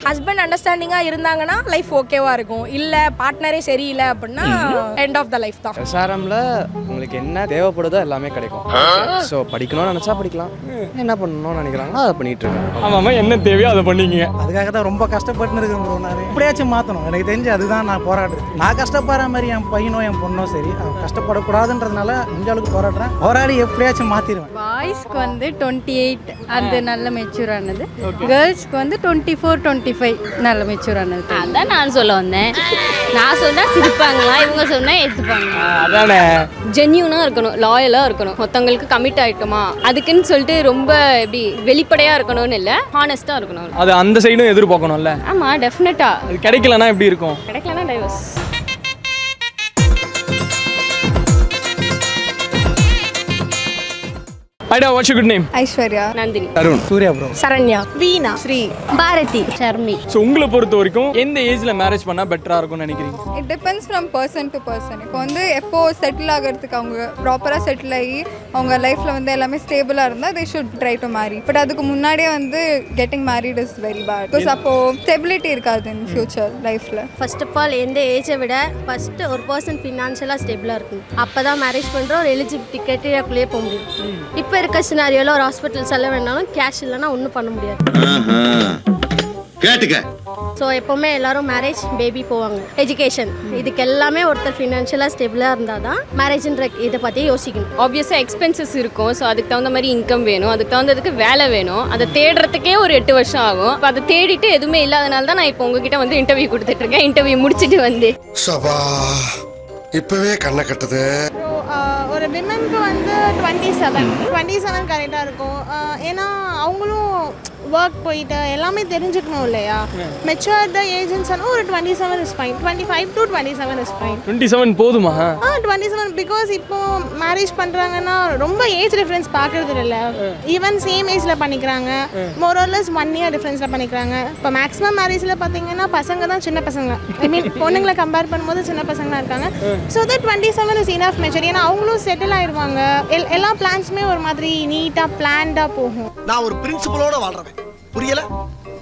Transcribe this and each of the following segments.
Husband அண்டர்ஸ்டாண்டிங்காக இருந்தாங்கன்னா life ஓகேவா இருக்கும். இல்லை பார்ட்னரே சரியில்லை அப்படின்னா எண்ட் ஆஃப் த லைஃப் தான். எஸ்ஆர்எம்ல உங்களுக்கு என்ன தேவைப்படுதோ எல்லாமே கிடைக்கும். ஸோ படிக்கணும்னு நினச்சா படிக்கலாம், என்ன பண்ணணும்னு நினைக்கிறாங்களோ அதை பண்ணிட்டு இருக்கேன். ஆமாம், என்ன தேவையோ அதை பண்ணிக்கங்க. அதுக்காக தான் ரொம்ப கஷ்டப்பட்டு இருக்கேன் ப்ரோ. நான் எப்படியாச்சும் மாற்றணும், எனக்கு தெரிஞ்சு அதுதான் நான் போராடுறேன். நான் கஷ்டப்படுற மாதிரி என் பையனோ என் பொண்ணோ சரி கஷ்டப்படக்கூடாதுன்றதுனால முடிஞ்ச அளவுக்கு போராடுறேன். போராடி எப்படியாச்சும் மாற்றிடுவேன். பாய்ஸ்க்கு வந்து 28 அது நல்ல மெச்சூர் ஆனது, கேர்ள்ஸ்க்கு வந்து 24 25 நல்ல மெச்சூர் ஆனது. அதான் நான் சொல்ல வந்தேன். நான் சொன்னா சிரிப்பாங்களா, இவங்க சொன்னா ஏற்றுப்பாங்க. அதானே ஜென்யூனாக இருக்கணும், லாயலாக இருக்கணும், மற்றவங்களுக்கு கமிட் ஆகிட்டோமா அதுக்குன்னு சொல்லிட்டு ரொம்ப எப்படி வெளிப்படையாக இருக்கணும்னு இல்லை, ஹானஸ்ட்டாக இருக்கணும். அது அந்த சைடும் எதிர்பார்க்கணும்ல. ஆமாம், டெஃபினட்டாக. அது கிடைக்கலன்னா எப்படி இருக்கும்? கிடைக்கலன்னா டைவர்ஸ். ஐடா, what's your good name? Aishwarya, Nandini, Arun, Surya bro, Saranya, Veena, Sri, Bharathi, Sharmi. So உங்களை பொறுத்த வரைக்கும் எந்த ஏஜ்ல மேரேஜ் பண்ணா பெட்டரா இருக்கும்னு நினைக்கிறீங்க? It depends from person to person. இப்போ வந்து எப்போ செட்டில் ஆகிறதுக்கு அவங்க ப்ராப்பராக செட்டில் ஆகி அவங்க லைஃப்பில் வந்து எல்லாமே ஸ்டேபிளாக இருந்தால் they should try to marry. But அதுக்கு முன்னாடியே வந்து getting married is very bad. Because அப்போது ஸ்டெபிலிட்டி இருக்காது இன் ஃபியூச்சர் லைஃப்பில். ஃபர்ஸ்ட் ஆஃப் ஆல் எந்த ஏஜை விட ஃபஸ்ட்டு ஒரு பர்சன் ஃபினான்ஷியலாக ஸ்டேபிளாக இருக்கும். அப்போ தான் மேரேஜ் பண்ணுறோம், ஒரு எலிஜிபிலிட்டி கிரைட்டீரியாக்குள்ளேயே போக முடியும். இப்போ இருக்க சினாரியோவில் ஒரு ஹாஸ்பிட்டல் செல்ல வேணாலும் கேஷ் இல்லைன்னா ஒன்றும் பண்ண முடியாது. ஸோ எப்போவுமே எல்லாரும் மேரேஜ், பேபி போவாங்க, எஜுகேஷன், இதுக்கு எல்லாமே ஒருத்தர் ஃபினான்ஷியலாக ஸ்டேபிளாக இருந்தால் தான் மேரேஜ்ன்ற இதை பற்றி யோசிக்கணும். ஆப்வியஸாக எக்ஸ்பென்சஸ் இருக்கும். ஸோ அதுக்கு தகுந்த மாதிரி இன்கம் வேணும், அதுக்கு தகுந்ததுக்கு வேலை வேணும். அதை தேடுறதுக்கே ஒரு 8 வருஷம் ஆகும். இப்போ அதை தேடிட்டு எதுவுமே இல்லாதனால தான் நான் இப்போ உங்ககிட்ட வந்து இன்டர்வியூ கொடுத்துட்ருக்கேன். இன்டர்வியூ முடிச்சுட்டு வந்து இப்பவே கண்ணை கட்டுது. ஒரு விமனுக்கு வந்து 27 கரெக்டாக இருக்கும். ஏன்னா அவங்களும் ஒர்க் போயிட்டு எல்லாமே தெரிஞ்சுக்கணும் இல்லையா. மெச்சூர் த ஏஜ்னு சொன்னால் ஒரு 27 is fine, 25 to 27 is fine. 27 போதுமா? 27 பிகாஸ் இப்போ மேரேஜ் பண்ணுறாங்கன்னா ரொம்ப ஏஜ் டிஃப்ரென்ஸ் பார்க்கறது இல்லை. ஈவன் சேம் ஏஜில் பண்ணிக்கிறாங்க, மோரோலஸ் 1 year டிஃப்ரென்ஸில் பண்ணிக்கிறாங்க. இப்போ மேக்ஸிமம் மேரேஜில் பார்த்தீங்கன்னா பசங்க தான் சின்ன பசங்க, ஐ மீன் பொண்ணுங்களை கம்பேர் பண்ணும்போது சின்ன பசங்களாக இருக்காங்க. So that 27 is enough mature. ஏன்னா அவங்களும் செட்டில் ஆயிடுவாங்க, எல்லா பிளான்ஸுமே ஒரு மாதிரி நீட்டாக பிளான்டாக போகும். நான் ஒரு பிரின்சிபலோட வாழ்றேன், புரியல,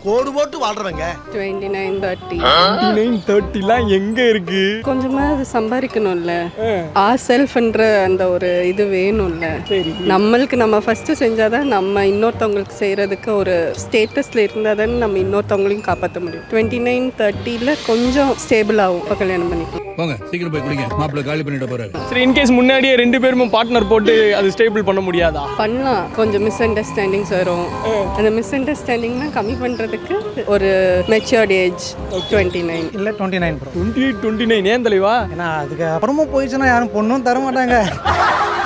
கோடு போட்டு வாழ்றவங்க. 29 30 29-30லாம் எங்க இருக்கு? கொஞ்சமாக அது சம்பாதிக்கணும்ல, செல்ஃப்ன்ற அந்த ஒரு இது வேணும்ல. நம்மளுக்கு நம்ம ஃபர்ஸ்ட் செஞ்சாதான் நம்ம இன்னொருத்தவங்களுக்கு செய்யறதுக்கு ஒரு ஸ்டேட்டஸ்ல இருந்தால் தானே நம்ம இன்னொருத்தவங்களையும் காப்பாற்ற முடியும். 29 30ல கொஞ்சம் ஸ்டேபிள் ஆகும் இப்போ கல்யாணம் பண்ணிக்கலாம். போங்க சீக்கிரம் போய் குடிங்க, மாப்பிள்ளை காலி பண்ணிட்டு போறாரு. சரி, இன்கேஸ் முன்னாடியே 2 பேரும் பார்ட்னர் போட்டு அது ஸ்டேபிள் பண்ண முடியாதா? பண்ணலாம், கொஞ்சம் மிஸ் அண்டர்ஸ்டாண்டிங்ஸ் வரும். அந்த மிஸ் அண்டர்ஸ்டாண்டிங்லாம் கம்மி பண்ணுறதுக்கு ஒரு மெச்சூர்ட் ஏஜ் 29 இல்லை 29 ப்ரோ. 28 29 ஏன் தலைவா? ஏன்னா அதுக்கு அப்புறமும் போயிடுச்சுன்னா யாரும் பொண்ணும் தர மாட்டாங்க,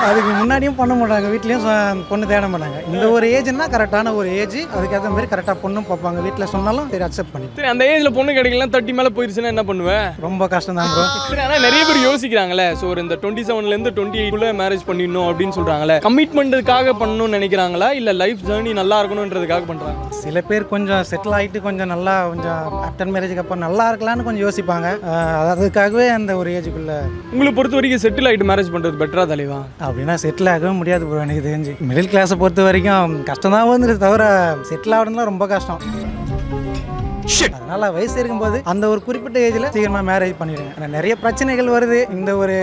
அதுக்கு முன்னாடியும் பண்ண மாட்டாங்க, வீட்லேயும் பொண்ணு தேட மாட்டாங்க. இந்த ஒரு ஏஜ்னா கரெக்டான ஒரு ஏஜ், அதுக்கேற்ற மாதிரி கரெக்டாக பொண்ணும் பார்ப்பாங்க. வீட்டில் சொன்னாலும் சரி அக்செப்ட் பண்ணி. சரி, அந்த ஏஜ்ல பொண்ணு கிடைக்கலாம், 30 மேலே போயிருச்சுன்னா என்ன பண்ணுவேன்? ரொம்ப கஷ்டம் தான் ப்ரோ. சரி, ஆனால் நிறைய பேர் யோசிக்கிறாங்களே, ஸோ ஒரு இந்த 27லேருந்து 28 மேரேஜ் பண்ணிடணும் அப்படின்னு சொல்றாங்களே, கமிட்மெண்ட்டுக்காக பண்ணணும்னு நினைக்கிறாங்களா இல்லை லைஃப் ஜேர்னி நல்லா இருக்கணுன்றதுக்காக பண்ணுறாங்க? சில பேர் கொஞ்சம் செட்டில் ஆகிட்டு கொஞ்சம் நல்லா கொஞ்சம் ஆஃப்டர் மேரேஜுக்கு அப்புறம் நல்லா இருக்கலான்னு கொஞ்சம் யோசிப்பாங்க. அதுக்காகவே அந்த ஒரு ஏஜுக்குள்ள. உங்களை பொறுத்த வரைக்கும் செட்டில் ஆகிட்டு மேரேஜ் பண்ணுறது பெட்டரா தலைவா? அப்படின்னா செட்டில் ஆகவே முடியாது ப்ரோ. எனக்கு தெரிஞ்சு மிடில் கிளாஸை பொறுத்த வரைக்கும் கஷ்டம் தான் வந்துட்டு தவிர செட்டில் ஆகணும்லாம் ரொம்ப கஷ்டம். அதனால வயசு இருக்கும்போது அந்த ஒரு குறிப்பிட்ட ஏஜ்ல சீக்கிரமா மேரேஜ் பண்ணிடுங்க. நிறைய பிரச்சனைகள் வருது இந்த ஒரு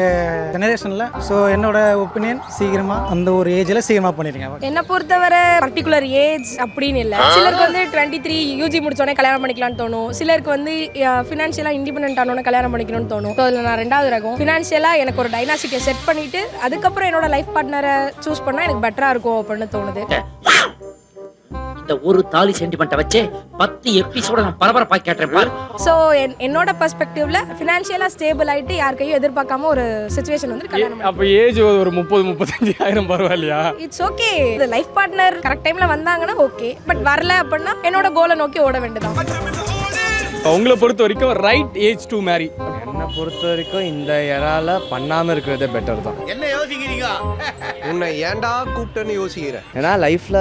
ஜெனரேஷன்ல. ஸோ என்னோட ஒப்பீனியன் சீக்கிரமா அந்த ஒரு ஏஜ்ல சீக்கிரமா பண்ணிடுங்க. என்னை பொறுத்தவரை பர்டிகுலர் ஏஜ் அப்படின்னு இல்லை. சிலருக்கு வந்து 23 யூஜி முடிச்சோடனே கல்யாணம் பண்ணிக்கலாம்னு தோணும். சிலருக்கு வந்து ஃபினான்ஷியலாக இண்டிபெண்டன்ட் ஆனோன்னு கல்யாணம் பண்ணிக்கணும்னு தோணும். ஸோ அதில் நான் 2வது ரகம். ஃபினான்ஷியலாக எனக்கு ஒரு டைனாஸ்டிக்கை செட் பண்ணிட்டு அதுக்கப்புறம் என்னோட லைஃப் பார்ட்னரை சூஸ் பண்ணால் எனக்கு பெட்டராக இருக்கும் அப்படின்னு தோணுது. இந்த ஒரு தாலி சென்டிமெண்ட்டை வச்சு 10 எபிசோட நான் பரபரப்பா கேட்டேன் பாரு. ஸோ என்னோட பெர்ஸ்பெக்டிவ்ல ஃபினான்ஷியலாக ஸ்டேபிள் ஆகிட்டு யாருக்கையும் எதிர்பார்க்காம ஒரு சுச்சுவேஷன் வந்து கல்யாணம். அப்போ ஏஜ் ஒரு 30-35 ஆயிரம் பரவாயில்லையா? It's okay. Life partner correct டைம்ல வந்தாங்கன்னா ஓகே, பட் வரல அப்படின்னா என்னோட கோலை நோக்கி ஓட வேண்டியதான். உங்களை பொறுத்த வரைக்கும் ரைட் ஏஜ் டு மேரி என்னை பொறுத்த வரைக்கும் இந்த இறால பண்ணாமல் இருக்கிறதே பெட்டர் தான். என்ன யோசிக்கிறீங்க? உன்னை ஏன்டா கூப்பிட்டேன்னு யோசிக்கிறேன். ஏன்னா லைஃப்பில்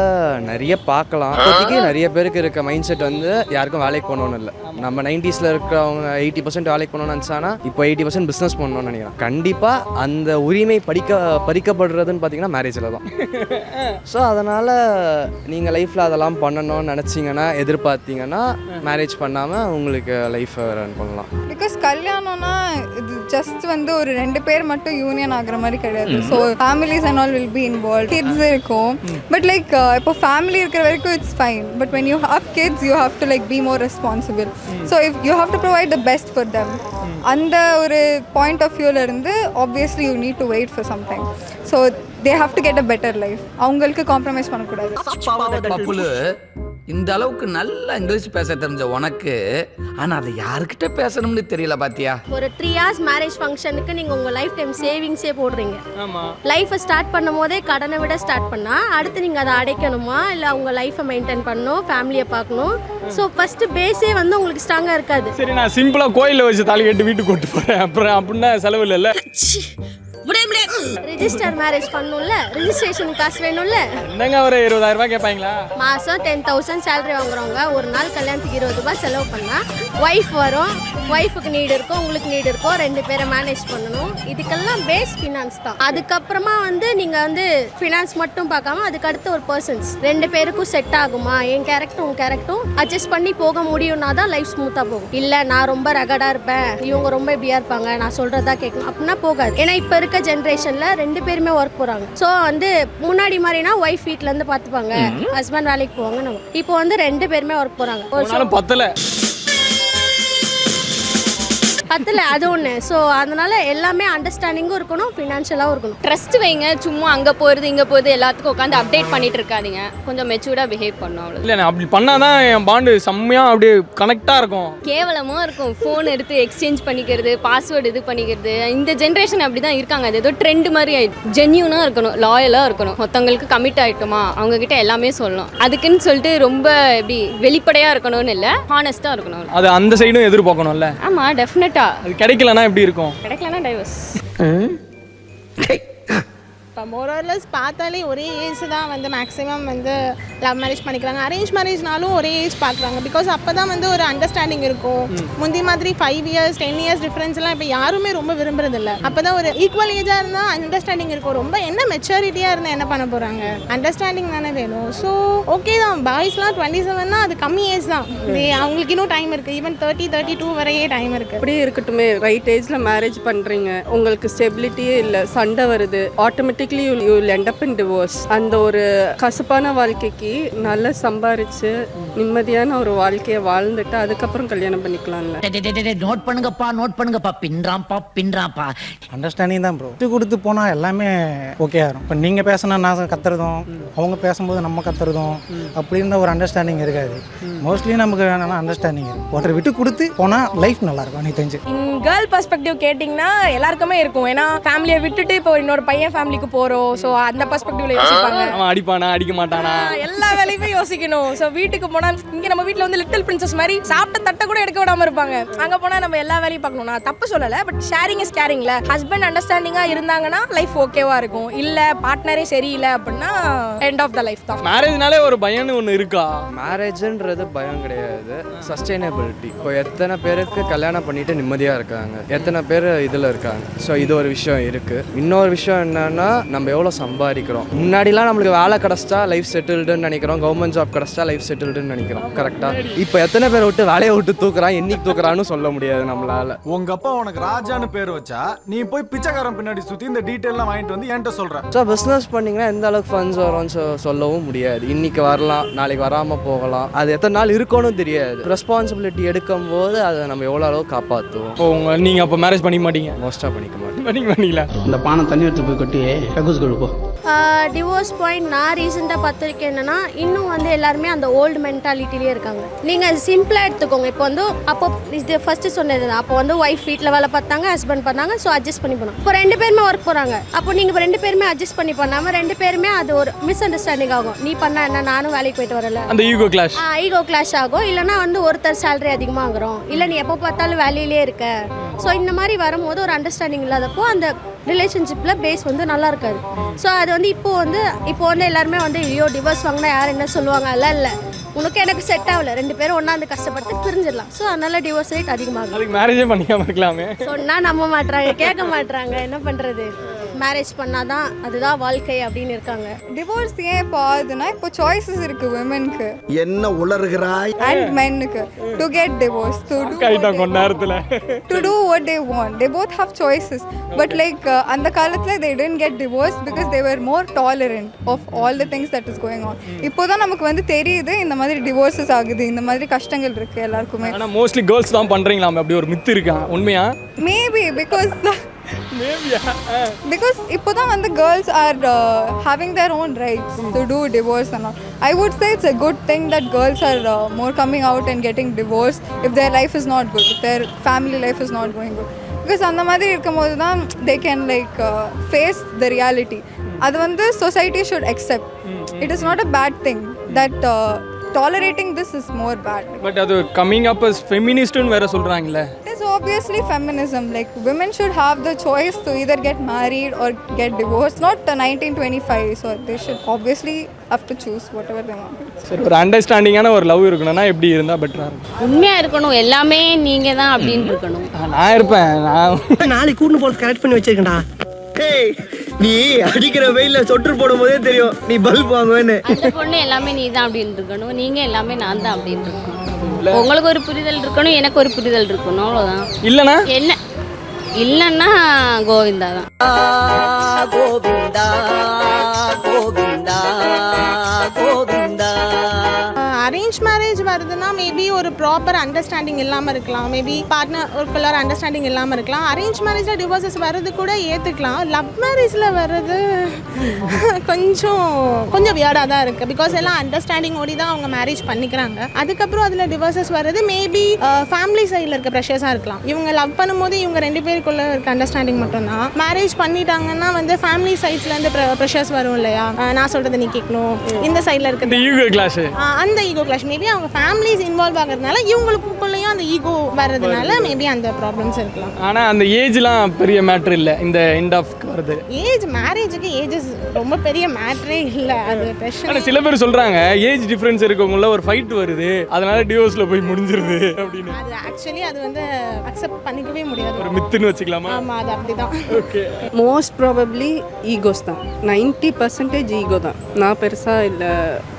நிறைய பார்க்கலாம். இப்போதைக்கு நிறைய பேருக்கு இருக்க மைண்ட் செட் வந்து யாருக்கும் வேலைக்கு போகணுன்னு இல்லை. நம்ம 90s இருக்கிறவங்க 80% வேலைக்கு போகணும்னு நினச்சானா இப்போ 80% பிஸ்னஸ் பண்ணணும்னு நினைக்கிறேன். கண்டிப்பாக அந்த உரிமை பறிக்கப்படுறதுன்னு பார்த்தீங்கன்னா மேரேஜில் தான். ஸோ அதனால் நீங்கள் லைஃப்பில் அதெல்லாம் பண்ணணும்னு நினச்சிங்கன்னா எதிர்பார்த்தீங்கன்னா மேரேஜ் பண்ணாமல் உங்களுக்கு லைஃப்பை ரன் பண்ணலாம். பிகாஸ் கல்யாணம்னா இது ஜஸ்ட் வந்து ஒரு 2 பேர் மட்டும் யூனியன் ஆகுற மாதிரி கிடையாது. So families and all will be involve. Kids இருக்கும், பட் லைக் இப்போ ஃபேமிலி இருக்கிற வரைக்கும் it's fine. But when you have kids you have to like be more responsible. So if you have to provide the best for them. அந்த ஒரு point of வியூவில் இருந்து obviously you need to wait for some time. So they have to get a better life. அவங்களுக்கு compromise பண்ணக்கூடாது. பப்புலு, இந்த அளவுக்கு நல்லா இங்கிலீஷ் பேச தெரிஞ்ச உனக்கு ஆனா அதை யாருக்கிட்ட பேசணும்னு தெரியல பாத்தியா? ஒரு 3 hours மேரேஜ் ஃபங்க்ஷனுக்கு நீங்கள் உங்கள் லைஃப் டைம் சேவிங்ஸே போடுறீங்க. ஆமாம். லைஃப்பை ஸ்டார்ட் பண்ணும் போதே கடனை விட ஸ்டார்ட் பண்ணால் அடுத்து நீங்கள் அதை அடைக்கணுமா இல்லை உங்கள் லைஃப்பை மெயின்டைன் பண்ணணும், ஃபேமிலியை பார்க்கணும். ஸோ ஃபஸ்ட்டு பேஸே வந்து உங்களுக்கு ஸ்ட்ராங்காக இருக்காது. சரி, நான் சிம்பிளாக கோயிலில் வச்சு தாலி கட்டி வீட்டுக்கு கொண்டு போகிறேன், அப்புறம் அப்படின்னா செலவு இல்லைல்ல? ரிஜிஸ்டர் மேரேஜ் பண்ணணும்ல, ரிஜிஸ்ட்ரேஷன் காசு வேணும்ல. என்னங்க ஒரு 20,000 ரூபாய் கேட்பாங்களா? மாதம் 10,000 சேலரி வாங்குறவங்க ஒரு நாள் கல்யாணத்துக்கு 20 ரூபாய் செலவு பண்ணால் ஒய்ஃப் வரும், ஒய்ஃபுக்கு நீடு இருக்கும், உங்களுக்கு நீடு இருக்கும், 2 பேரை மேனேஜ் பண்ணணும். இதுக்கெல்லாம் பேஸ் ஃபினான்ஸ் தான். அதுக்கப்புறமா வந்து நீங்கள் வந்து ஃபினான்ஸ் மட்டும் பார்க்காம அதுக்கு அடுத்து ஒரு பர்சன்ஸ் 2 பேருக்கும் செட் ஆகுமா, என் கேரக்டரும் உன் கேரக்டரும் அட்ஜஸ்ட் பண்ணி போக முடியும்னா தான் லைஃப் ஸ்மூத்தாக போகும். இல்லை நான் ரொம்ப ரகடாக இருப்பேன், இவங்க ரொம்ப இப்படியா இருப்பாங்க, நான் சொல்கிறதா கேட்கணும் அப்படின்னா போகாது. ஏன்னா இப்போ இருக்க ஜென்ரேஷனில் 2 பேருமே ஒர்க் போகிறாங்க. ஸோ வந்து முன்னாடி மாதிரினா ஒய்ஃப் வீட்டிலேருந்து பார்த்துப்பாங்க, ஹஸ்பண்ட் வேலைக்கு போவாங்க. நம்ம இப்போ வந்து 2 பேருமே ஒர்க் போகிறாங்க. பத்தல அது ஒன்று. ஸோ அதனால எல்லாமே அண்டர்ஸ்டாண்டிங்கும் இருக்கணும், ஃபினான்ஷியலாகவும் இருக்கணும். ட்ரஸ்ட் வைங்க. சும்மா அங்கே போகிறது இங்கே போகிறது எல்லாத்துக்கும் உட்காந்து அப்டேட் பண்ணிட்டு இருக்காதீங்க. கொஞ்சம் மெச்சூர்டாக பிஹேவ் பண்ணணும். அவ்வளோ இல்லை, நான் அப்படி பண்ணாதான் என் பாண்டு செம்மையாக அப்படியே கனெக்டாக இருக்கும். கேவலமாக இருக்கும். ஃபோன் எடுத்து எக்ஸ்சேஞ்ச் பண்ணிக்கிறது, பாஸ்வேர்டு இது பண்ணிக்கிறது. இந்த ஜென்ரேஷன் அப்படி தான் இருக்காங்க. அது ஏதோ ட்ரெண்ட் மாதிரி ஆயிடுச்சு. ஜென்யூனாக இருக்கணும், லாயலாக இருக்கணும், மற்றவங்களுக்கு கமிட் ஆகிட்டோமா அவங்கக்கிட்ட எல்லாமே சொல்லணும். அதுக்குன்னு சொல்லிட்டு ரொம்ப எப்படி வெளிப்படையாக இருக்கணும்னு இல்லை, ஹானஸ்ட்டாக இருக்கணும். அது அந்த சைடும் எதிர்பார்க்கணும்ல. ஆமாம், டெஃபினட்டாக. அது கிடைக்கலன்னா எப்படி இருக்கும்? கிடைக்கலன்னா டைவர்ஸ். இப்போ மோரலஸ் பார்த்தாலே ஒரே ஏஜ் தான் வந்து மேக்ஸிமம் வந்து லவ் மேரேஜ் பண்ணிக்கிறாங்க. அரேஞ்ச் மேரேஜ்னாலும் ஒரே ஏஜ் பார்க்குறாங்க. பிகாஸ் அப்போ தான் வந்து ஒரு அண்டர்ஸ்டாண்டிங் இருக்கும். முந்தி மாதிரி 5 years 10 years டிஃப்ரென்ஸ்லாம் இப்போ யாருமே ரொம்ப விரும்புறதில்ல. அப்போ தான் ஒரு ஈக்குவல் ஏஜாக இருந்தால் அண்டர்ஸ்டாண்டிங் இருக்கும். ரொம்ப என்ன மெச்சூரிட்டியாக இருந்தால் என்ன பண்ண போகிறாங்க? அண்டர்ஸ்டாண்டிங் தானே வேணும். ஸோ ஓகே தான். பாய்ஸ்லாம் 27னா அது கம்மி ஏஜ் தான். அவங்களுக்கு இன்னும் டைம் இருக்குது. ஈவன் 30 32 வரையே டைம் இருக்குது. அப்படியே இருக்கட்டுமே, ரைட் ஏஜில் மேரேஜ் பண்ணுறீங்க, உங்களுக்கு ஸ்டெபிலிட்டியே இல்லை, சண்டை வருது, automatically you will end up in divorce. அந்த ஒரு கசப்பான வாழ்க்கைக்கு நல்லா சம்பாரிச்சு நிம்மதியான ஒரு வாழ்க்கையை வாழ்ந்துட்டு அதுக்கப்புறம் கல்யாணம் பண்ணிக்கலாம்ல. நோட் பண்ணுங்கப்பா பின்றாம்பா. அண்டர்ஸ்டாண்டிங் தான் ப்ரோ. விட்டு கொடுத்து போனால் எல்லாமே ஓகே ஆகும். இப்போ நீங்கள் பேசினா நான் கத்துறதும், அவங்க பேசும்போது நம்ம கத்துறதும் அப்படி இருந்தால் ஒரு அண்டர்ஸ்டாண்டிங் இருக்காது. மோஸ்ட்லி நமக்கு வேணாலும் அண்டர்ஸ்டாண்டிங் இருக்கும். ஒருத்தர் விட்டு கொடுத்து போனால் லைஃப் நல்லாயிருக்கும். எனக்கு தெரிஞ்சு கேர்ள் பர்ஸ்பெக்டிவ் கேட்டிங்கன்னா எல்லாருக்குமே இருக்கும். ஏன்னா ஃபேமிலியை விட்டுட்டு இப்போ இன்னொரு பையன் ஃபேமிலிக்கு போகிறோம். ஸோ அந்த பர்ஸ்பெக்டிவ்ல யோசிப்பாங்க. அவன் அடிப்பானா அடிக்க மாட்டானா எல்லா வேலையுமே யோசிக்கணும். ஸோ வீட்டுக்கு போனால் இங்கே நம்ம வீட்டில் வந்து லிட்டில் பிரின்சஸ் மாதிரி சாப்பிட்ட தட்டை கூட எடுக்க விடாமல் இருப்பாங்க. அங்கே போனால் நம்ம எல்லா வேலையும் பார்க்கணும். நான் தப்பு சொல்லலை, பட் ஷேரிங் இஸ் கேரிங்ல. ஹஸ்பண்ட் அண்டர்ஸ்டாண்டிங்காக இருந்தாங்கன்னா லைஃப் ஓகேவா இருக்கும். இல்லை பார்ட்னரே சரியில்லை அப்படின்னா எண்ட் ஆஃப் த லைஃப் தான். மேரேஜ்னாலே ஒரு பயம்னு ஒன்று இருக்கா? மேரேஜ்ன்றது பயம் கிடையாது, சஸ்டைனபிலிட்டி. இப்போ எத்தனை பேருக்கு கல்யாணம் பண்ணிட்டு நிம்மதியாக இருக்காங்க, எத்தனை பேர் இதில் இருக்காங்க. ஸோ இது ஒரு விஷயம் இருக்குது. இன்னொரு விஷயம் என்னன்னா நம்ம எவ்வளோ சம்பாதிக்கிறோம். முன்னாடிலாம் நம்மளுக்கு வேலை கிடச்சிட்டா லைஃப் செட்டில்டுன்னு நினைக்கிறோம், கவர்மெண்ட் ஜாப் கிடச்சிட்டா லைஃப் செட்டில்டுன்னு நினைக்கிறோம். கரெக்டாக இப்போ எத்தனை பேர் விட்டு வேலையை விட்டு தூக்குறான், என்னைக்கு தூக்குறான்னு சொல்ல முடியாது நம்மளால. உங்க அப்பா உனக்கு ராஜான்னு பேர் வச்சா நீ போய் பிச்சைக்காரன் பின்னாடி சுற்றி இந்த டீட்டெயிலாம் வாங்கிட்டு வந்து என்கிட்ட சொல்கிறேன். ஸோ பிஸ்னஸ் பண்ணிங்கன்னா எந்த அளவுக்கு ஃபண்ட்ஸ் வரும்னு சொல்லவும் முடியாது. இன்னைக்கு வரலாம், நாளைக்கு வராமல் போகலாம். அது எத்தனை நாள் இருக்கணும் தெரியாது. ரெஸ்பான்சிபிலிட்டி எடுக்கும் போது அதை நம்ம எவ்வளோ அளவு காப்பாற்றுவோம். நீங்கள் அப்போ மேரேஜ் பண்ணிக்க மாட்டீங்க? மோஸ்ட்டாக பண்ணிக்க மாட்டோம். பண்ணிக்கல. இந்த பானை தண்ணி எடுத்து போய் கொட்டி கக்கூஸ் கொடுப்போம். டிவோர்ஸ் பாயிண்ட் நான் ரீசெண்டாக பார்த்துருக்கேன் என்னன்னா, இன்னும் வந்து எல்லாருமே அந்த ஓல்டு மென்டாலிட்டிலே இருக்காங்க. நீங்கள் சிம்பிளாக எடுத்துக்கோங்க. இப்போ வந்து அப்போ இது ஃபர்ஸ்ட் சொன்னது தான். அப்போ வந்து ஒய்ஃப் வீட்டில் வேலை பார்த்தாங்க, ஹஸ்பண்ட் பண்ணாங்க, ஸோ அட்ஜஸ்ட் பண்ணி போனாங்க. இப்போ 2 பேருமே ஒர்க் போகிறாங்க. அப்போ நீங்கள் இப்போ 2 பேருமே அட்ஜஸ்ட் பண்ணி பண்ணாமல் 2 பேருமே அது ஒரு மிஸ் அண்டர்ஸ்டாண்டிங் ஆகும். நீ பண்ண என்ன, நானும் வேலைக்கு போயிட்டு வரல, அந்த ஈகோ கிளாஷ். ஈகோ கிளாஷ் ஆகும். இல்லைனா வந்து ஒருத்தர் சேலரி அதிகமாக வாங்குறோம், இல்லை நீ எப்போ பார்த்தாலும் வேலையிலே இருக்க, ஸோ இந்த மாதிரி வரும்போது ஒரு அண்டர்ஸ்டாண்டிங் இல்லாதப்போ அந்த ரிலேஷன்ஷிப்பில் பேஸ் வந்து நல்லா இருக்காது. ஸோ அது வந்து இப்போ வந்து எல்லாருமே வந்து ஐயோ டிவோர்ஸ் வாங்கினா யார் என்ன சொல்லுவாங்க, அதெல்லாம் இல்லை, உனக்கு எனக்கு செட் ஆகல, 2 பேரும் ஒன்றா அந்த கஷ்டப்பட்டு பிரிஞ்சிடலாம். ஸோ அதனால டிவோர்ஸ் ரேட் அதிகமாகும். அதுக்கு மேரேஜே பண்ணிக்காம இருக்கலாமே. சொன்னால் நம்ப மாட்றாங்க, கேட்க மாட்றாங்க, என்ன பண்ணுறது, மேரேஜ் பண்ணாதான் அதுதான் வாழ்க்கை அப்படின்னு இருக்காங்க. டிவோர்ஸ் ஏன் இப்போ ஆகுதுன்னா இப்போ சாய்ஸஸ் இருக்குது விமென்க்கு என்ன உளறுகிறாய் அண்ட் மென்னுக்கு டு கெட் டிவோர்ஸ் கொஞ்ச நேரத்தில் to do what they want. They both have choices. But like அந்த காலத்தில் they didn't get divorced because they were more tolerant of all the things that is going on. இப்போதான் நமக்கு வந்து தெரியுது இந்த மாதிரி டிவோர்ஸஸ் ஆகுது, இந்த மாதிரி கஷ்டங்கள் இருக்குது எல்லாருக்குமே. ஆனால் மோஸ்ட்லி கேர்ள்ஸ் தான் பண்ணுறீங்களாமே, அப்படி ஒரு மித்து இருக்கா, உண்மையா? மேபி because இப்போதான் வந்து girls are having their own rights to do divorce and all. I would say it's a good thing that girls are more coming out and getting divorced if their life is not good, if their family life is not going good. Because அந்த மாதிரி இருக்கும்போது தான் they can like face the reality. அது வந்து society should accept. It is not a bad thing that tolerating this is more bad. But அது coming up as feministன்னு வேற சொல்கிறாங்களே. It is obviously feminism. Like women should have the choice to either get married or get divorced, not 1925. So they should obviously have to choose whatever they want. சரி, ஒரு அண்டர்ஸ்டாண்டிங்கான ஒரு love இருக்கணும்னா எப்படி இருந்தால் பெட்டராக இருக்கும்? உண்மையாக இருக்கணும், எல்லாமே நீங்கள் தான் அப்படின்னு இருக்கணும். நான் இருப்பேன், நான் நாளைக்கு கூட்டு போறது கரெக்ட் பண்ணி வச்சிருக்கேன்டா. ஏய் நீ அடிக்கிற வெயில்ல சொட்டு போடும் போதே தெரியும் நீ பல்ப் வாங்குவேன்னு. அந்த பொண்ணு எல்லாமே நீ தான் அப்படின்னு இருக்கணும், நீங்கள் எல்லாமே நான் தான் அப்படின்னு இருக்கணும். உங்களுக்கு ஒரு புரிதல் இருக்கணும், எனக்கு ஒரு புரிதல் இருக்கணும், அவ்வளோதான். இல்லைன்னா கோவிந்தா தான். கோவிந்தா கோவிந்தா கோவிந்தா. அரேஞ்ச் மேரேஜ் வருதுன்னா மேபி ஒரு ப்ராப்பர் அண்டர்ஸ்டாண்டிங் இல்லாமல் இருக்கலாம், மேபி பார்ட்னர் ஒருக்குள்ளார அண்டர்ஸ்டாண்டிங் இல்லாமல் இருக்கலாம். அரேஞ்ச் மேரேஜில் டிவோர்ஸஸ் வர்றது கூட ஏற்றுக்கலாம். லவ் மேரேஜில் வர்றது கொஞ்சம் வியர்டாக தான் இருக்குது. பிகாஸ் எல்லாம் அண்டர்ஸ்டாண்டிங் ஓடி தான் அவங்க மேரேஜ் பண்ணிக்கிறாங்க. அதுக்கப்புறம் அதில் டிவோர்ஸஸ் வர்றது மேபி ஃபேமிலி சைடில் இருக்க ப்ரெஷர்ஸாக இருக்கலாம். இவங்க லவ் பண்ணும்போது இவங்க 2 பேருக்குள்ளே இருக்க அண்டர்ஸ்டாண்டிங் மட்டும்தான். மேரேஜ் பண்ணிட்டாங்கன்னா வந்து ஃபேமிலி சைட்ஸ்லேருந்து ப்ரெஷர்ஸ் வரும் இல்லையா, நான் சொல்கிறத நீ கேட்கணும், இந்த சைடில் இருக்க ஈகோ கிளாஷ், அந்த ஈகோ கிளாஷ் மேபி அவங்க ஃபேமிலிஸ் இன்வால்வ் ஆகிறதுனால இவங்களுக்குள்ளேயும் அந்த ஈகோ வர்றதுனால மேபி அந்த ப்ராப்ளம்ஸ் இருக்கலாம். ஆனால் அந்த ஏஜ்லாம் பெரிய மேட்ரு இல்லை, இந்த எண்ட் ஆஃப் வருது. ஏஜ் மேரேஜுக்கு ஏஜஸ் ரொம்ப பெரிய மேட்டரே இல்லை, அது பிரச்சனை. ஆனால் சில பேர் சொல்கிறாங்க ஏஜ் டிஃப்ரென்ஸ் இருக்கவங்கள ஒரு ஃபைட் வருது, அதனால டிவோர்ஸில் போய் முடிஞ்சிருது அப்படின்னு. அது ஆக்சுவலி அது வந்து அக்செப்ட் பண்ணிக்கவே முடியாது, ஒரு மித்துன்னு வச்சுக்கலாமா? ஆமாம், அது அப்படிதான். ஓகே, மோஸ்ட் ப்ராபப்ளி ஈகோஸ் தான், 90% ஈகோ தான். நான் பெருசா இல்லை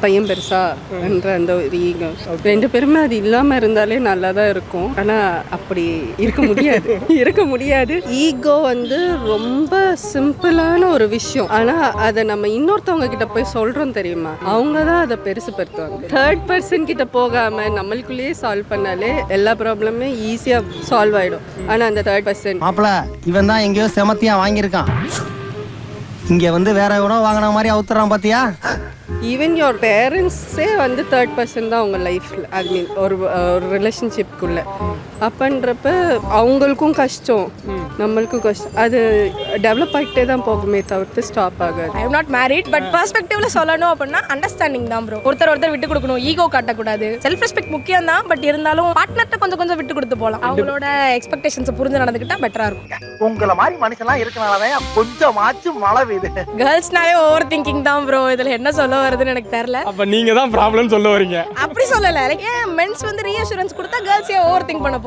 பையன் பெருசா என்ற அந்த ஒரு ஈகோ, 2 பேருமே அது இல்லாமல் இருந்தாலே நல்லா தான் இருக்கும். ஆனால் அப்படி இருக்க முடியாது. ஈகோ வந்து ரொம்ப சிம்பிளான ஒரு விஷயம், ஆனால் அதை நம்ம இன்னொருத்தவங்க கிட்ட போய் சொல்கிறோம் தெரியுமா, அவங்க தான் அதை பெருசுப்படுத்துவாங்க. 3rd பர்சன் கிட்ட போகாமல் நம்மளுக்குள்ளேயே சால்வ் பண்ணாலே எல்லா ப்ராப்ளமே ஈஸியாக சால்வ் ஆகிடும். ஆனால் அந்த 3rd பர்சன் மாப்பிள இவன் தான் எங்கேயோ செமத்தியா வாங்கியிருக்கான், இங்க வந்து வேற எவனோ வாங்கின மாதிரி அவுத்துறான் பாத்தியா. ஈவன் யோர் பேரண்ட்ஸே வந்து 3rd பர்சன் தான் அவங்க லைஃப்பில், ஐ மீன் ஒரு ரிலேஷன்ஷிப்குள்ளே. அப்பன்றப்ப அவங்களுக்கும் கஷ்டம், நம்மளுக்கும் கஷ்டம். அது டெவலப் ஆகிட்டே தான் போகுமே தவிர்த்து ஸ்டாப் ஆகாது. I am not married, but பெர்ஸ்பெக்டிவ்ல சொல்லணும் அப்படின்னா அண்டர்ஸ்டாண்டிங் தான் ப்ரோ. ஒருத்தர் விட்டு கொடுக்கணும், ஈகோ காட்டக்கூடாது. செல்ஃப் ரெஸ்பெக்ட் முக்கியம் தான், பட் இருந்தாலும் பார்ட்னர்ட்ட கொஞ்சம் விட்டு கொடுத்து போகலாம். அவங்களோட எக்ஸ்பெக்டேஷன்ஸை புரிஞ்சு நடந்துக்கிட்டா பெட்டரா இருக்கும். உங்களை மாதிரி மனுஷன்லாம் இருக்கனாலதான் கொஞ்சமாச்சும் மழை பெய்யுது. கேர்ள்ஸ்னாலே ஓவர் திங்கிங் தான் ப்ரோ. இதுல என்ன சொல்ல வருதுன்னு எனக்கு தெரியல. அப்ப நீங்க தான் ப்ராப்ளம் சொல்ல வரீங்க? அப்படி சொல்லல. ஏன் மென்ஸ் வந்து ரீஅஷூரன்ஸ் கொடுத்தா கேர்ள்ஸ் ஏன் ஓவர் திங்க் பண்ண போறோம்?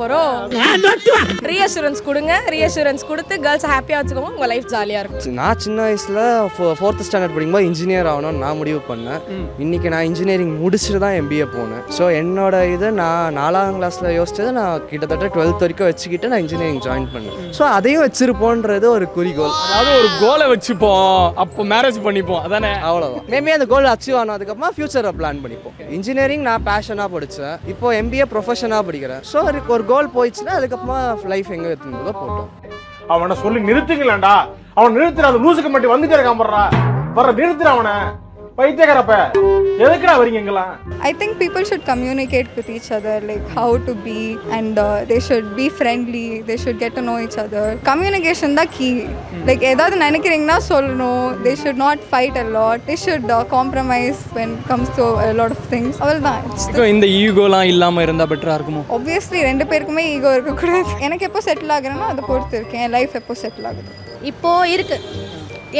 ரீஅஷூரன்ஸ் கொடுங்க, ரீஅஷூரன்ஸ் கொடுத்து கேர்ள்ஸ் ஹாப்பியா வச்சுக்கோங்க, உங்க லைஃப் ஜாலியா இருக்கும். நான் சின்ன வயசுல 4th ஸ்டாண்டர்ட் படிக்கும்போது இன்ஜினியர் ஆகணும்னு நான் முடிவு பண்ணேன். இன்னைக்கு நான் இன்ஜினியரிங் முடிச்சுட்டு தான் MBA போனேன். ஸோ என்னோட இதை நான் 4ஆம் கிளாஸ்ல யோசிச்சது நான் கிட்டத்தட்ட 12th வரைக்கும் வச்சுக்கிட்டு நான் இன்ஜினியரிங் ஜாயின் பண்ணேன். ஸோ அதையும் வச்சிருப்போன்றது ஒரு குறிக்கோள். அதாவது ஒரு கோலை வச்சுப்போம், அப்போ மேரேஜ் பண்ணிப்போம், அதானே? அவ்வளோதான். மேபி அந்த கோல் அச்சீவ் ஆனதுக்கப்புறமா ஃபியூச்சரை பிளான் பண்ணிப்போம். இன்ஜினியரிங் நான் பேஷனாக படித்தேன், இப்போ MBA ப்ரொஃபஷனாக படிக்கிறேன். ஸோ ஒரு கோல் போயிடுச்சுன்னா அதுக்கப்புறமா லைஃப் எங்கே எடுத்துனதோ போட்டோம். அவனை சொல்லி நிறுத்துங்களேன்டா, அவன் நிறுத்துற, அது லூசுக்கு மட்டும் வந்துட்டே இருக்கான், வர்ற நிறுத்துற அவனை, பைத்தியக்காரப்ப. எதுக்குடா வரீங்க எங்கெல்லாம்? I think people should communicate with each other, like how to be, and they should be friendly, they should get to know each other. Communication the key. Like ஏதாவது நினைக்கிறீங்கன்னா சொல்லணும். They should not fight a lot. They should compromise when it comes to a lot of things. அவ்வளவுதான். இப்போ இந்த ஈகோலாம் இல்லாமல் இருந்தால் பெட்டராக இருக்குமோ? Obviously ரெண்டு பேருக்குமே ஈகோ இருக்கக்கூடாது. எனக்கு எப்போ செட்டில் ஆகுறேன்னா அதை பொறுத்து இருக்கேன். என் லைஃப் எப்போ செட்டில் ஆகுது இப்போது இருக்குது.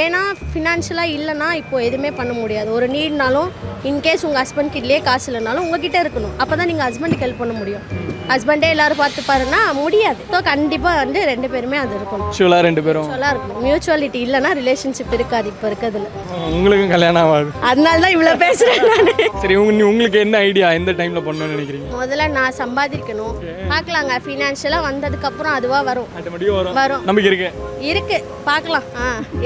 ஏன்னா ஃபினான்ஷியலாக இல்லைன்னா இப்போது எதுவுமே பண்ண முடியாது. ஒரு நீட்னாலும் இன்கேஸ் உங்கள் ஹஸ்பண்ட் கிட்டே காசு இல்லைனாலும் உங்ககிட்ட இருக்கணும். அப்போ தான் நீங்கள் ஹஸ்பண்டுக்கு ஹெல்ப் பண்ண முடியும். ஹஸ்பண்டே எல்லோரும் பார்த்துப்பாருன்னா முடியாது. ஸோ கண்டிப்பாக வந்து ரெண்டு பேருமே அது இருக்கணும். ஆக்சுவலாக ரெண்டு பேரும் ஆக்சுவலாக இருக்கணும். மியூச்சுவாலிட்டி இல்லைன்னா ரிலேஷன்ஷிப் இருக்காது இப்போ இருக்கிறதுல. உங்களுக்கும் கல்யாணம் ஆகாது. அதனால தான் இவ்வளோ பேசுகிறேன் நான். சரி, உங்களுக்கு என்ன ஐடியா எந்த டைமில் பண்ணணும்னு நினைக்கிறீங்க? முதல்ல நான் சம்பாதிக்கணும். பார்க்கலாங்க, ஃபினான்ஷியலாக வந்ததுக்கப்புறம் அதுவாக வரும். வரும் நம்பிக்கை இருக்கு இருக்கு பார்க்கலாம்.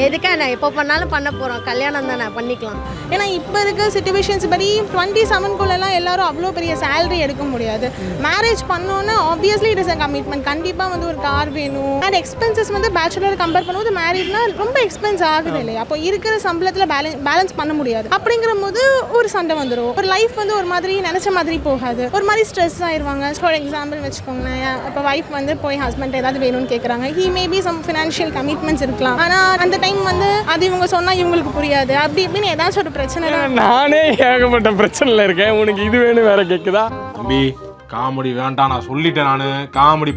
எதுக்கா நான் எப்போ பண்ணாலும் பண்ண போகிறோம். கல்யாணம் தானே பண்ணிக்கலாம். ஏன்னா இப்போ இருக்க சுச்சுவேஷன்ஸ் படி 27 எல்லாரும் அவ்வளோ பெரிய சேலரி எடுக்க முடியாது. மேரேஜ் பண்ணோன்னா obviously it is a commitment. கண்டிப்பாக வந்து ஒரு கார் வேணும். அண்ட் எக்ஸ்பென்சஸ் வந்து பேச்சுலர் கம்பேர் பண்ணும்போது மேரேஜ்னா ரொம்ப எக்ஸ்பென்ஸ் ஆகுது இல்லையா? அப்போ இருக்கிற சம்பளத்தில் பேலன்ஸ் பண்ண முடியாது. அப்படிங்கிற போது ஒரு சண்டை வந்துடும். ஒரு லைஃப் வந்து ஒரு மாதிரி நினச்ச மாதிரி போகாது. ஒரு மாதிரி ஸ்ட்ரெஸ் ஆயிடுவாங்க. ஃபார் எக்ஸாம்பிள் வச்சுக்கோங்களேன், இப்போ ஒய்ஃப் வந்து போய் ஹஸ்பண்ட் ஏதாவது வேணும்னு கேட்குறாங்க. He maybe some financial commitments இருக்கலாம். ஆனால் அந்த டைம் வந்து அது இவங்க சொன்னால் இவங்களுக்கு புரியாது. அப்படி இப்படின்னு ஏதாச்சும் ஒரு பிரச்சனை. நானே ஏகப்பட்ட பிரச்சனையில் இருக்கேன், உனக்கு இது வேணும் வேற கேட்குதா? தம்பி காமெடி வேண்டாம், நான் சொல்லிட்டேன். நான் காமெடி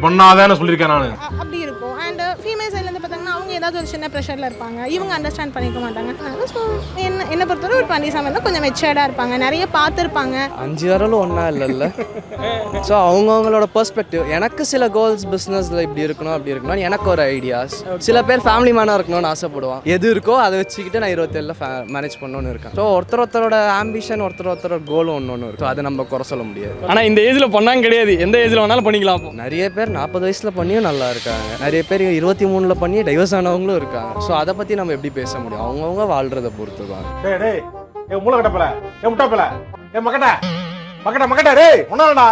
பண்ணாதன்னு சொல்லியிருக்கேன் நான். அப்படி இருக்கும். அண்ட் ஃபீமேல் சைட்லேருந்து பார்த்தாங்கன்னா அவங்க ஏதாவது ஒரு சின்ன ப்ரெஷரில் இருப்பாங்க. இவங்க அண்டர்ஸ்டாண்ட் பண்ணிக்க மாட்டாங்க. ஸோ என்ன பொறுத்தவரை ஒரு 27 தான் கொஞ்சம் மெச்சூர்டாக இருப்பாங்க. நிறைய பார்த்துருப்பாங்க. 5 வரலும் ஒன்றா இல்லைல்ல. ஸோ அவங்கவுங்களோட பெர்ஸ்பெக்டிவ். எனக்கு சில கோல்ஸ் பிஸ்னஸில் இப்படி இருக்கணும் அப்படி இருக்கணும் எனக்கு ஒரு ஐடியாஸ். சில பேர் ஃபேமிலி மேனாக இருக்கணும்னு ஆசைப்படுவான். எது இருக்கோ அதை வச்சுக்கிட்டு நான் 27 மேனேஜ் பண்ணணும்னு இருக்கேன். ஸோ ஒருத்தரோட ஆம்பிஷன் ஒருத்தரோட கோலும் ஒன்று இருக்கு. அதை நம்ம குறை சொல்ல முடியாது. ஆனால் இந்த ஏஜில் பண்ணாங்க கிடையாது, எந்த ஏஜில் வேணாலும் பண்ணிக்கலாம். நிறைய பேர் 40 வயசில் பண்ணியும் நல்லா இருக்காங்க. நிறைய பேர் 23 பண்ணி டைவர்ஸ் ஆனவங்களும் இருக்காங்க. ஸோ அதை பற்றி நம்ம எப்படி பேச முடியும்? அவங்கவுங்க வாழ்றதை பொறுத்து தான். மூளை கட்டப்பல முட்டாப்பல மக்கட்ட டேய் ஒன்னாடா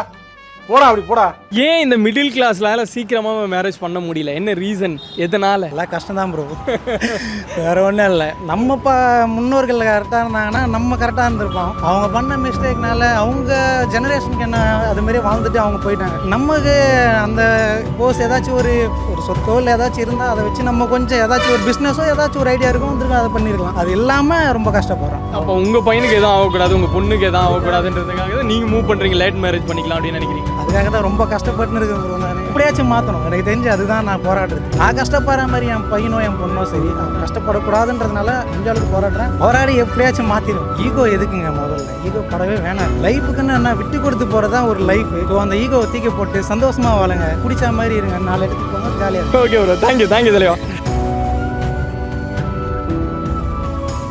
போடா, அப்படி போடா. ஏன் இந்த மிடில் கிளாஸ்ல சீக்கிரமாக மேரேஜ் பண்ண முடியல? என்ன ரீசன்? எதனால? எல்லாம் கஷ்டம் தான் ப்ரோ, வேறு ஒன்றும் இல்லை. நம்ம முன்னோர்கள் கரெக்டாக இருந்தாங்கன்னா நம்ம கரெக்டாக இருந்திருப்போம். அவங்க பண்ண மிஸ்டேக்னால அவங்க ஜெனரேஷனுக்கு என்ன அதுமாரி வாழ்ந்துட்டு அவங்க போயிட்டாங்க. நமக்கு அந்த கோர்ஸ் ஏதாச்சும் ஒரு சொத்தோ இல்லை ஏதாச்சும் இருந்தால் அதை வச்சு நம்ம கொஞ்சம் ஏதாச்சும் ஒரு பிஸ்னஸோ ஏதாச்சும் ஒரு ஐடியா இருக்கும் வந்துருக்கோம், அதை பண்ணியிருக்கலாம். அது இல்லாமல் ரொம்ப கஷ்டப்படுறோம். அப்போ உங்கள் பையனுக்கு எதுவும் ஆகக்கூடாது, உங்கள் பொண்ணுக்கு எதுவும் ஆகக்கூடாதுன்றதுக்காக நீங்கள் மூவ் பண்ணுறீங்க, லேட் மேரேஜ் பண்ணிக்கலாம் அப்படின்னு நினைக்கிறீங்க? அதுக்காக தான் ரொம்ப கஷ்டப்பட்டு இருக்கேன். நான் எப்படியாச்சும் மாற்றணும். எனக்கு தெரிஞ்சு அதுதான் நான் போராடுறது. நான் கஷ்டப்படுற மாதிரி என் பையனோ என் பொண்ணோ சரி கஷ்டப்படக்கூடாதுன்றதுனால அளவுக்கு போராடுறேன். போராடி எப்படியாச்சும் மாற்றிடும். ஈகோ எதுக்குங்க? முதல்ல ஈகோ படவே வேணாம். லைஃபுக்குன்னு என்ன விட்டு கொடுத்து போகிறதான் ஒரு லைஃப். ஸோ அந்த ஈகோ தூக்கி போட்டு சந்தோஷமாக வாழுங்க, பிடிச்ச மாதிரி இருங்க, 4 இடத்துக்கு போங்க, ஜாலியாக. ஓகே ப்ரோ, தேங்க்யூ தலைவா.